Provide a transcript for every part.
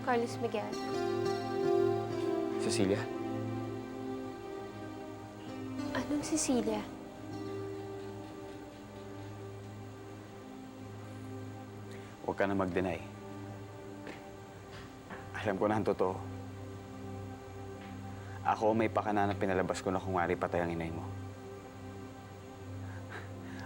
Carlos Miguel. Cecilia? Anong Cecilia? Huwag ka na mag-deny. Alam ko na ang totoo. Ako may pakana na pinalabas ko na kung wari patay ang inay mo.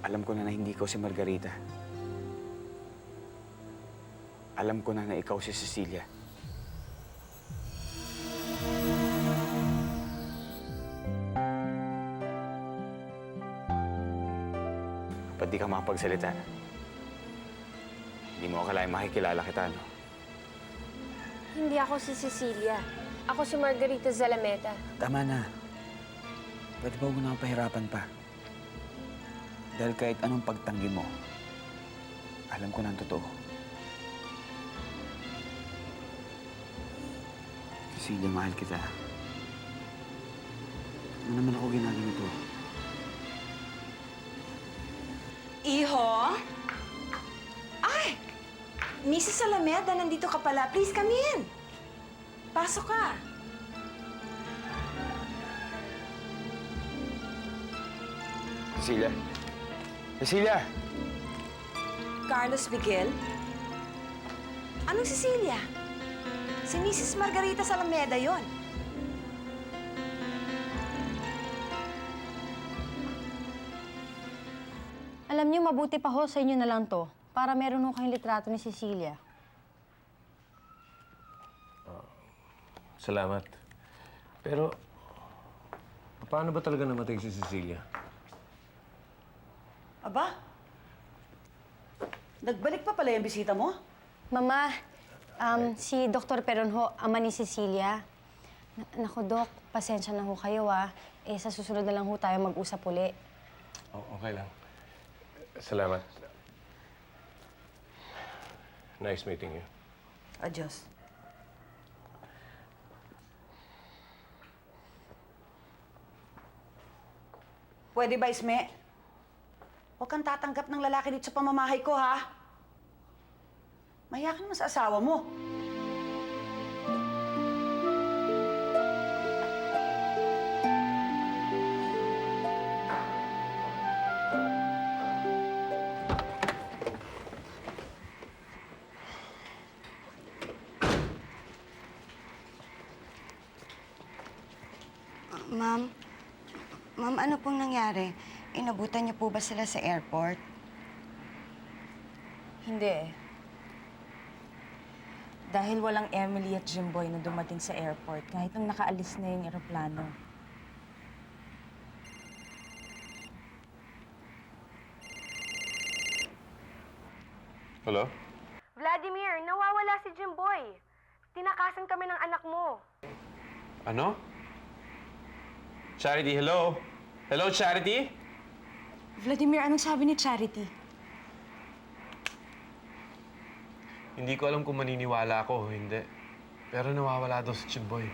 Alam ko na hindi ko si Margarita. Alam ko na ikaw si Cecilia. Ba't di ka makapagsalita? Hindi mo akalaing makikilala kita, no? Hindi ako si Cecilia. Ako si Margarita Zalameta. Tama na. Pwede ba huwag na pahirapan pa? Dahil kahit anong pagtanggi mo, alam ko na ang totoo. Cecilia, mahal kita. Ano naman ako ginaganito? Iho? Ay! Mrs. Alameda, nandito ka pala. Please, come in. Pasok ka. Cecilia? Cecilia! Carlos Miguel? Anong Cecilia? Si Mrs. Margarita Alameda yon. Alam niyo, mabuti pa ho sa inyo na lang to. Para meron ho kayong litrato ni Cecilia. Salamat. Pero, paano ba talaga namatay si Cecilia? Aba, nagbalik pa pala yung bisita mo? Mama, si Dr. Peron ho, ama ni Cecilia. Naku, Dok, pasensya na ho kayo, sa susunod na lang ho tayo mag-usap uli. Oh, okay lang. Salamat. Nice meeting you. Adios. Pwede ba, Isme? Huwag kang tatanggap ng lalaki dito sa pamamahay ko, ha? Mahiya ka naman sa asawa mo. Ma'am, ano pong nangyari? Inabutan niyo po ba sila sa airport? Hindi eh. Dahil walang Emily at Jimboy na dumating sa airport kahit nung nakaalis na yung eroplano. Hello? Vladimir, nawawala si Jimboy. Tinakasan kami ng anak mo. Ano? Charity, hello? Hello, Charity? Vladimir, anong sabi ni Charity? Hindi ko alam kung maniniwala ako o hindi. Pero nawawala daw si Chimboy.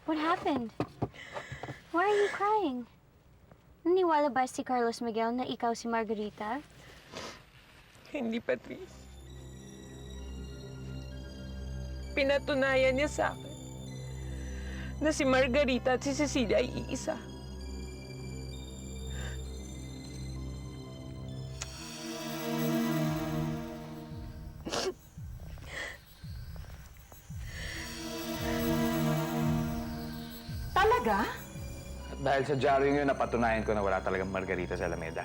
What happened? Why are you crying? Naniwala ba si Carlos Miguel na ikaw si Margarita? Hindi, Patrice. Pinatunayan niya sa akin na si Margarita at si Cecilia ay iisa. Talaga? At dahil sa dyaryo yun, napatunayan ko na wala talagang Margarita sa Alameda.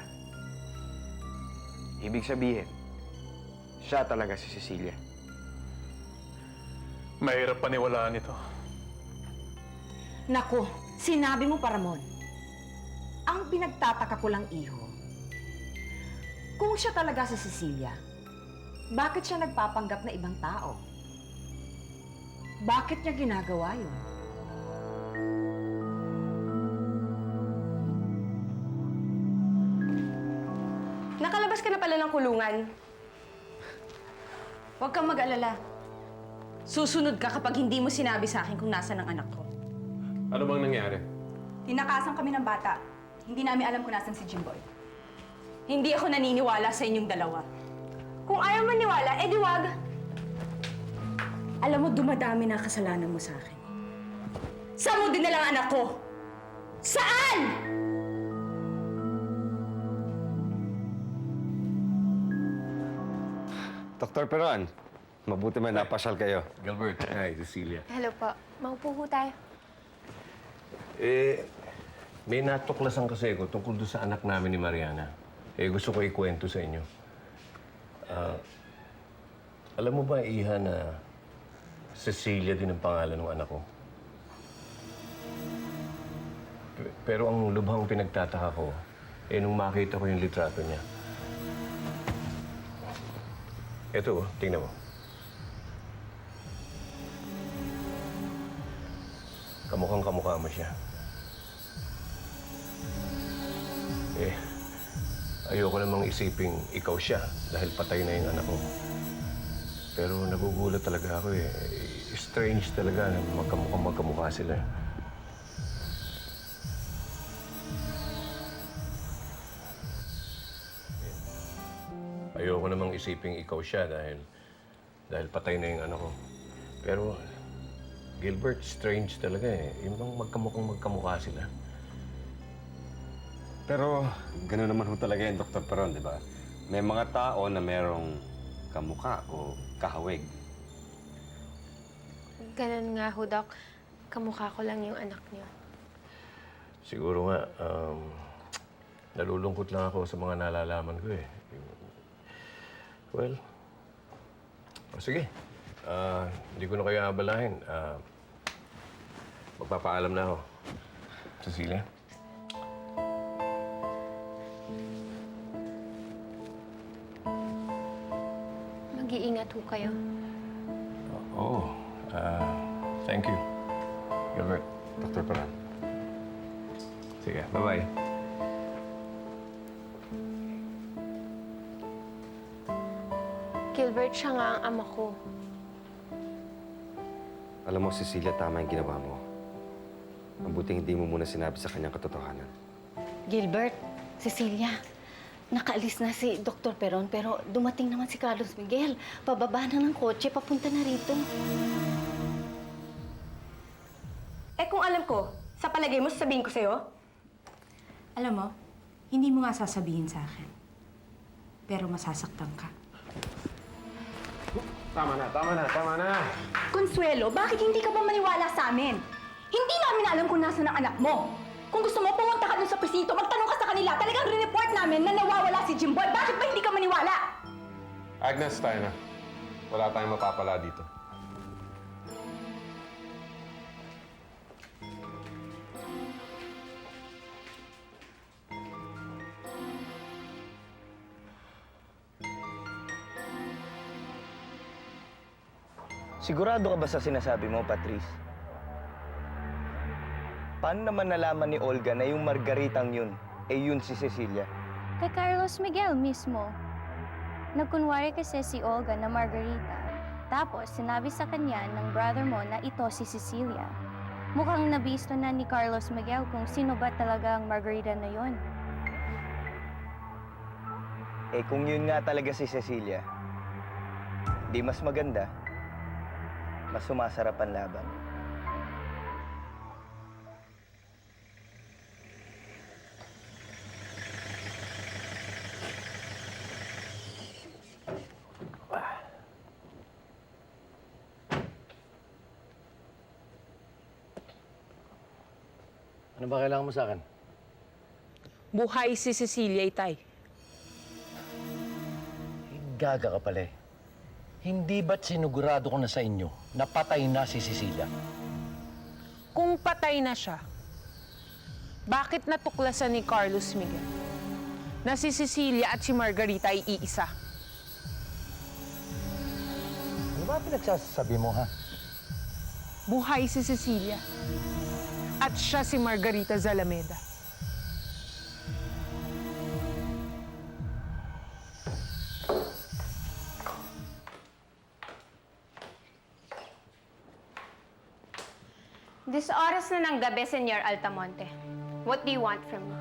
Ibig sabihin, siya talaga si Cecilia. Mahirap paniwalaan ito. Naku, sinabi mo pa, Ramon. Ang pinagtataka ko lang, Iho, kung siya talaga si Cecilia, bakit siya nagpapanggap na ibang tao? Bakit niya ginagawa yun? Nakalabas ka na pala ng kulungan. Huwag kang mag-alala. Susunod ka kapag hindi mo sinabi sa akin kung nasaan ang anak ko. Ano bang nangyari? Tinakasan kami ng bata. Hindi namin alam kung nasan si Jimboy. Hindi ako naniniwala sa inyong dalawa. Kung ayaw maniwala, edi wag. Alam mo, dumadami na kasalanan mo sa akin. Saan mo din ang anak ko? Saan? Dr. Peron, mabuti man napasyal kayo. Gilbert. Hi, Cecilia. Hello po. Maupo ho tayo. May natuklasan kasi ako tungkol doon sa anak namin ni Mariana. Gusto ko ikwento sa inyo. Alam mo ba, Iha, na Cecilia din ang pangalan ng anak ko? Pero ang lubhang pinagtataka ko, nung makita ko yung litrato niya. Ito, tingnan mo. Kamukhang-kamukha mo siya. Ayoko namang isiping ikaw siya dahil patay na yung anak ko. Pero nagugulat talaga ako eh. Strange talaga na magkamukha sila. Ayoko namang isiping ikaw siya dahil patay na yung anak ko. Pero Gilbert, strange talaga eh. Yung bang magkamukha sila. Pero gano'n naman ho talaga yung Dr. Peron, di ba? May mga tao na merong kamukha o kahawig. Ganun nga ho, Doc. Kamukha ko lang yung anak niyo. Siguro nga, nalulungkot lang ako sa mga nalalaman ko eh. Well, sige. Hindi ko na kayo abalahin. Magpapaalam na ako. Cecilia? Mag-iingat ho kayo. Oo. Thank you. Gilbert. Dr. Peron. Sige, bye-bye. Gilbert, siya nga ang ama ko. Alam mo, Cecilia, tama yung ginawa mo. Mabuting hindi mo muna sinabi sa kanyang katotohanan. Gilbert, Cecilia, nakaalis na si Dr. Peron pero dumating naman si Carlos Miguel. Pababa na ng kotse, papunta na rito. Kung alam ko, sa palagay mo, sasabihin ko sa'yo? Alam mo, hindi mo nga sasabihin sa akin. Pero masasaktan ka. Tama na. Consuelo, bakit hindi ka ba maniwala sa amin? Hindi namin alam kung nasa ng anak mo. Kung gusto mo, pumunta ka dun sa presinto, magtanong ka sa kanila. Talagang re-report namin na nawawala si Jimboy. Bakit ba hindi ka maniwala? Agnes, tayo na. Wala tayong mapapala dito. Sigurado ka ba sa sinasabi mo, Patrice? Paano naman nalaman ni Olga na yung Margaritang yun, yun si Cecilia? Kay Carlos Miguel mismo. Nagkunwari kasi si Olga na Margarita. Tapos sinabi sa kanya ng brother mo na ito si Cecilia. Mukhang nabisto na ni Carlos Miguel kung sino ba talaga ang Margarita na yun. Kung yun nga talaga si Cecilia, di mas maganda, mas sumasarap ang laban. Ano ba kailangan mo sa akin? Buhay si Cecilia, Itay. Gaga ka pala eh. Hindi ba't sinugurado ko na sa inyo na patay na si Cecilia? Kung patay na siya, bakit natuklasan ni Carlos Miguel na si Cecilia at si Margarita ay iisa? Ano ba pinagsasabi mo, ha? Buhay si Cecilia at siya si Margarita Zalameda. Oras na ng gabi, Senyor Altamonte. What do you want from me?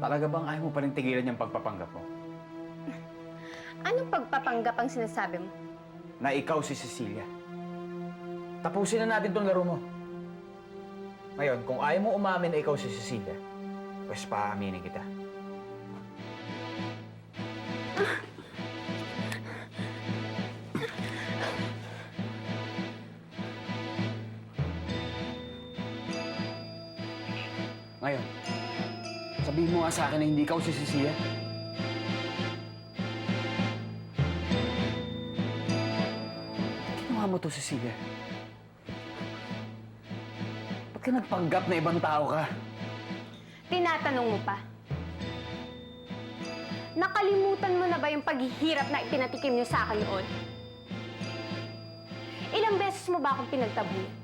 Talaga bang ayaw mo pa rin tigilan yung pagpapanggap mo? Anong pagpapanggap ang sinasabi mo? Na ikaw si Cecilia. Tapusin na natin tong laro mo. Ngayon, kung ayaw mo umamin na ikaw si Cecilia, pues paaminin kita. Ngayon, sabihin mo nga sa akin na hindi ikaw si Cecilia. Ginawa mo to, Cecilia. Ba't ka nagpanggap na ibang tao ka? Tinatanong mo pa? Nakalimutan mo na ba yung paghihirap na ipinatikim niyo sa akin noon? Ilang beses mo ba akong pinagtabuyan?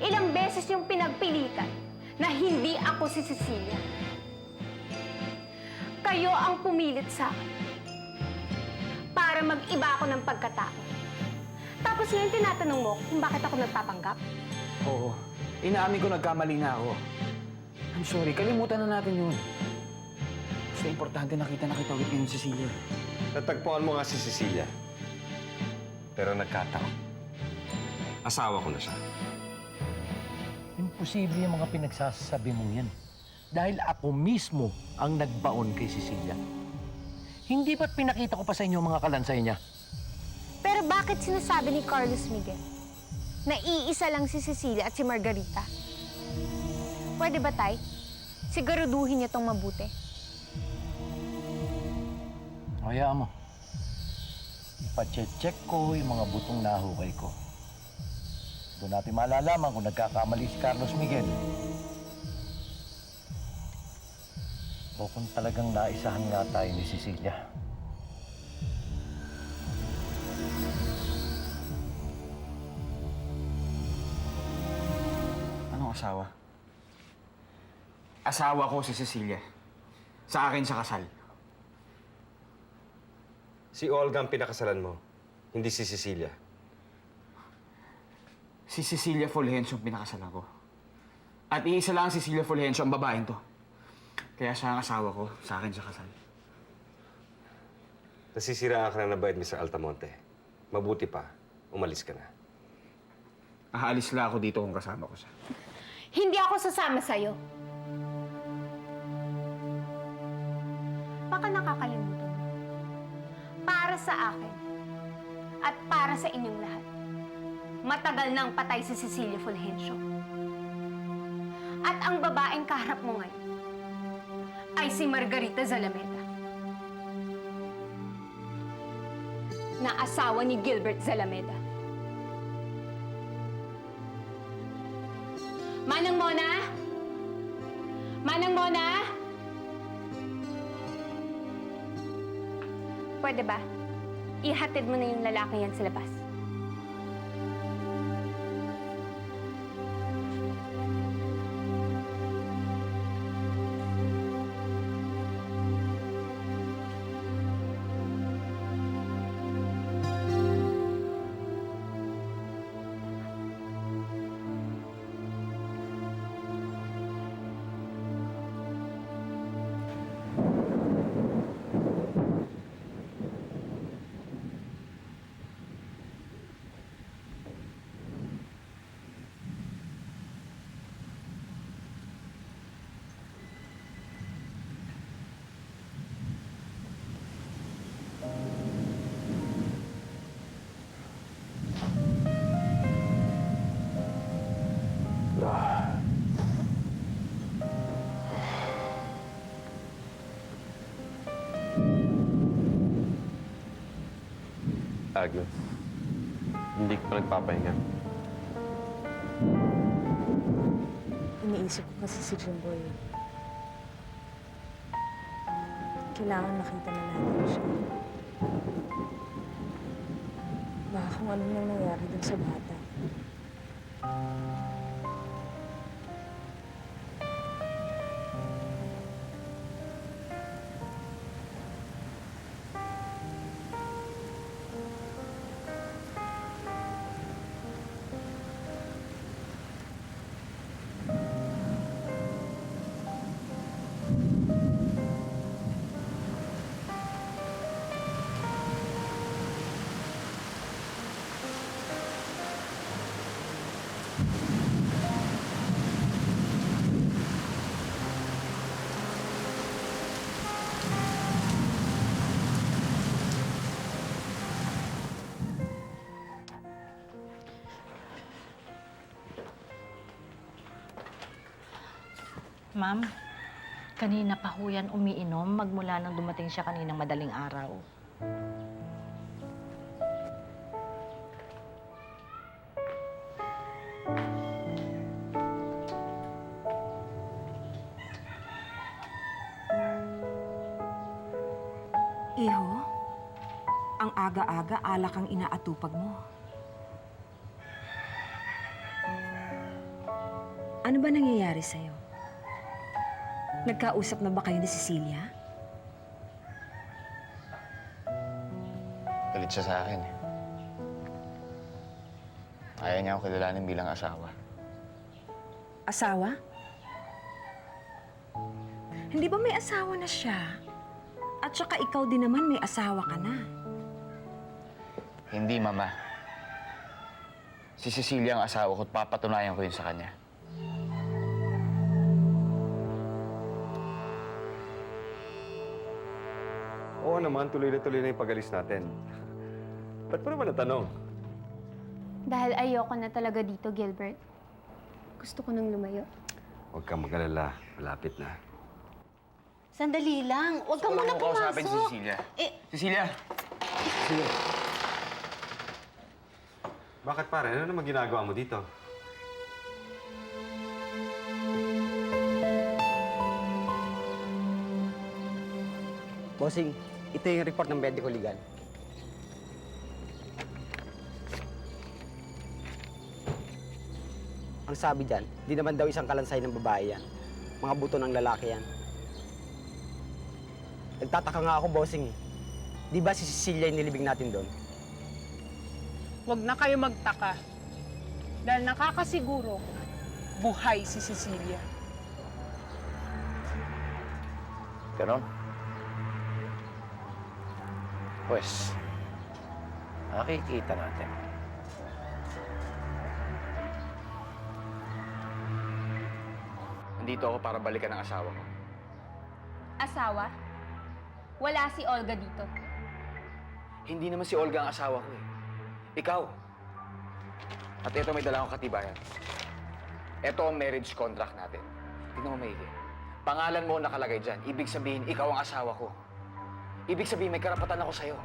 Ilang beses yung pinagpilitan na hindi ako si Cecilia? Kayo ang pumilit sa akin para mag-iba ako ng pagkatao. Tapos ngayon tinatanong mo kung bakit ako nagpapanggap? Oo. Inaamin ko nagkamali na ako. I'm sorry, kalimutan na natin yun. Basta importante nakita ulit ngayon si Cecilia. Natagpuan mo nga si Cecilia. Pero nagkataon. Asawa ko na siya. Imposible yung mga pinagsasabi mong yan. Dahil ako mismo ang nagbaon kay Cecilia. Hindi ba't pinakita ko pa sa inyo ang mga kalansay niya? Pero bakit sinasabi ni Carlos Miguel na iisa lang si Cecilia at si Margarita? Pwede ba, Tay? Siguraduhin niya tong mabuti. Hayaan mo. Ipacheck ko yung mga butong nahukay ko. Doon natin malalaman kung nagkakamali si Carlos Miguel. O kung talagang naisahan nga tayo ni Cecilia. Anong asawa? Asawa ko si Cecilia. Sa akin sa kasal. Si Olga ang pinakasalan mo, hindi si Cecilia. Si Cecilia Fulgencio ang pinakasalan ko. At iisa lang si Cecilia Fulgencio ang babaeng to. Kaya siya ang asawa ko, sa akin sa kasal. Nasisiraan ka na ng bayad, Mr. Altamonte. Mabuti pa, umalis ka na. Aalis lang ako dito kung kasama ko siya. Hindi ako sasama sa'yo. Baka nakakalimutan mo. Para sa akin at para sa inyong lahat, matagal nang patay si Cecilia Fulgencio. At ang babaeng kaharap mo ngayon ay si Margarita Zalameda, na asawa ni Gilbert Zalameda. Manang Mona? Manang Mona? Pwede ba? Ihatid mo na yung lalaki yan sa labas. Agnes, hindi ka pa nagpapahinga. Iniisip ko kasi si Jimboy. Kailangan makita na natin siya. Baka kung ano nang nangyari dun sa bata. Ma'am, kanina pa ho yan umiinom magmula nang dumating siya kaninang madaling araw. Iho, ang aga-aga alak ang inaatupag mo. Ano ba nangyayari sa'yo? Nagkausap na ba kayo ni Cecilia? Galit siya sa akin eh. Ayaw niya ako kilalanin bilang asawa. Asawa? Hindi ba may asawa na siya? At saka ikaw din naman may asawa ka na. Hindi, Mama. Si Cecilia ang asawa ko at papatunayan ko yun sa kanya. Oo naman, tuloy na yung pag-alis natin. Ba't pa naman natanong? Dahil ayoko na talaga dito, Gilbert. Gusto ko nang lumayo. Huwag kang mag-alala. Malapit na. Sandali lang. Huwag ka muna kausapin si pumasok. Cecilia. Eh, Cecilia! Cecilia! Bakit pare? Ano naman ginagawa mo dito? Bossing, ito yung report ng medical legal. Ang sabi dyan, di naman daw isang kalansay ng babae yan. Mga buto ng lalaki yan. Nagtataka nga ako, bossing eh. Di ba si Cecilia yung nilibing natin doon? Huwag na kayo magtaka. Dahil nakakasiguro, buhay si Cecilia. Ganon? Pues, makikita natin. Nandito ako para balikan ang asawa ko. Asawa? Wala si Olga dito. Hindi naman si Olga ang asawa ko eh. Ikaw. At ito may dala akong katibayan. Ito ang marriage contract natin. Tignan mo maigi. Pangalan mo nakalagay dyan. Ibig sabihin, ikaw ang asawa ko. Ibig sabihin, may karapatan ako sa'yo.